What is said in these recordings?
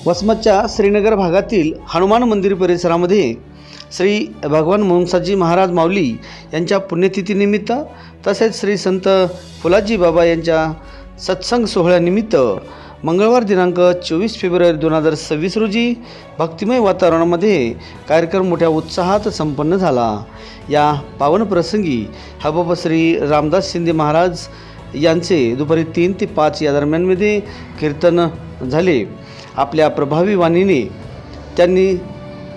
वसमतच्या श्रीनगर भागातील हनुमान मंदिर परिसरामध्ये श्री भगवान मुंगसाजी महाराज माऊली यांच्या पुण्यतिथीनिमित्त तसेच श्री संत फुलाजी बाबा यांच्या सत्संग सोहळ्यानिमित्त मंगळवार दिनांक 24 फेब्रुवारी 2026 रोजी भक्तिमय वातावरणामध्ये कार्यक्रम मोठ्या उत्साहात संपन्न झाला। या पावन प्रसंगी हबब श्री रामदास शिंदे महाराज यांचे दुपारी 3 ते 5 या दरम्यानमध्ये कीर्तन झाले। आपल्या प्रभावी वाणीने त्यांनी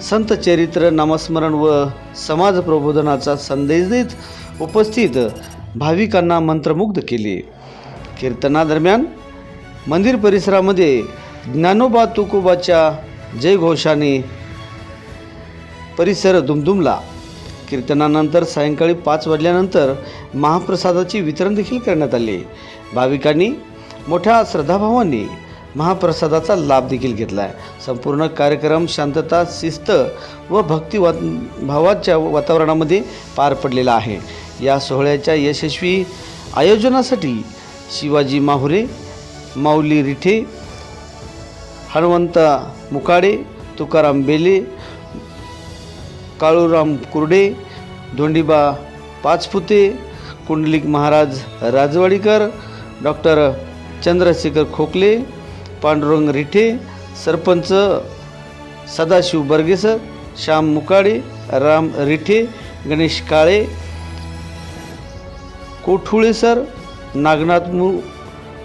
संत चरित्र नामस्मरण व समाज प्रबोधनाचा संदेश देत उपस्थित भाविकांना मंत्रमुग्ध केले। कीर्तनादरम्यान मंदिर परिसरामध्ये ज्ञानोबा तुकोबाच्या जयघोषाने परिसर दुमदुमला। कीर्तनानंतर सायंकाळी 5 वाजल्यानंतर महाप्रसादाचे वितरण देखील करण्यात आले। भाविकांनी मोठ्या श्रद्धाभावाने महाप्रसादाचा लाभ देखील घेतला आहे। संपूर्ण कार्यक्रम शांतता, शिस्त व भक्तिभावाच्या वातावरणामध्ये पार पडलेला आहे। या सोहळ्याच्या यशस्वी आयोजनासाठी शिवाजी माहुरे, माऊली रिठे, हनुमंत मुकाडे, तुकाराम बेले, काळूराम कुर्डे, धोंडीबा पाचपुते, कुंडलिक महाराज राजवाडीकर, डॉक्टर चंद्रशेखर खोकले, पांडुरंग रिठे, सरपंच सदाशिव बर्गेसर, श्याम मुकाडे, राम रिठे, गणेश काळे, कोठुळेसर, नागनाथ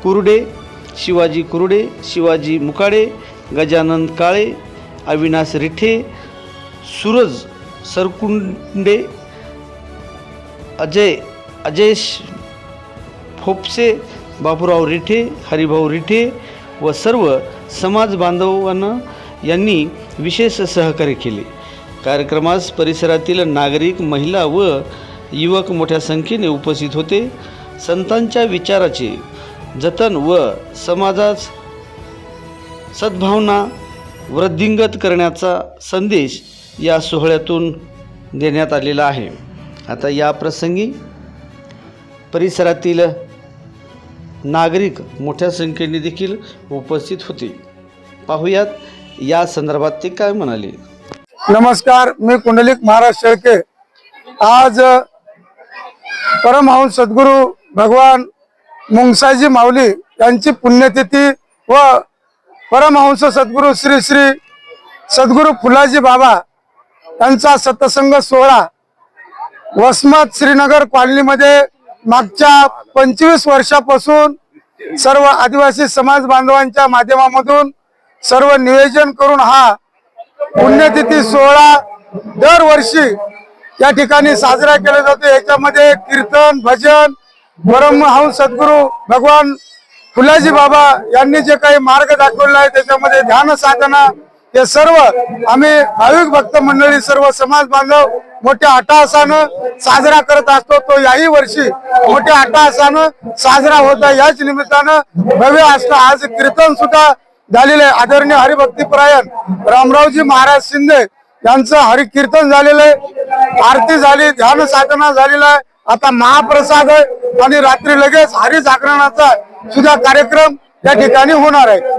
कुर्डे, शिवाजी कुर्डे, शिवाजी मुकाडे, गजानन काळे, अविनाश रिठे, सूरज सरकुंडे, अजयश फोपसे, बाबूराव रिठे, हरिभाऊ रिठे व सर्व समाज बांधवांना यांनी विशेष सहकार्य केले। कार्यक्रमास परिसरातील नागरिक, महिला व युवक मोठ्या संख्येने उपस्थित होते। संतांच्या विचाराचे जतन व समाजास सद्भावना वृद्धिंगत करण्याचा संदेश या सोहळ्यातून देण्यात आलेला आहे। आता या प्रसंगी परिसरातील नागरिक मोठ्या संख्येने देखील उपस्थित होते। पाहुयात या संदर्भात ते काय म्हणाले। नमस्कार, मी कुंडलिक महाराज शेळके। आज परमहंस सद्गुरू भगवान मुंगसाजी माऊली यांची पुण्यतिथी व परमहंस सद्गुरू श्री श्री सद्गुरू फुलाजी बाबा यांचा सत्संग सोहळा वसमत श्रीनगर कॉलनीमध्ये मागच्या 25 वर्षापासून सर्व आदिवासी समाज बांधवांच्या माध्यमामधून सर्व नियोजन करून हा पुण्यतिथी सोहळा दरवर्षी या ठिकाणी साजरा केला जातो। याच्यामध्ये कीर्तन, भजन, परमहंस सद्गुरू भगवान फुलाजी बाबा यांनी जे काही मार्ग दाखवला आहे त्याच्यामध्ये ध्यान साधना हे सर्व आम्ही भाविक भक्त मंडळी सर्व समाज बांधव मोठ्या अट्टहासानं साजरा करत असतो। तो याही वर्षी मोठ्या अट्टहासानं साजरा होता। याच निमित्तानं भव्य असं आज कीर्तन सुद्धा झालेले आहे। आदरणीय हरिभक्तीपरायण रामरावजी महाराज शिंदे यांचं हरिकीर्तन झालेलं आहे, आरती झाली, ध्यान साधना झालेला आहे। आता महाप्रसाद आहे आणि रात्री लगेच हरिजागरणाचा सुद्धा कार्यक्रम या ठिकाणी होणार आहे।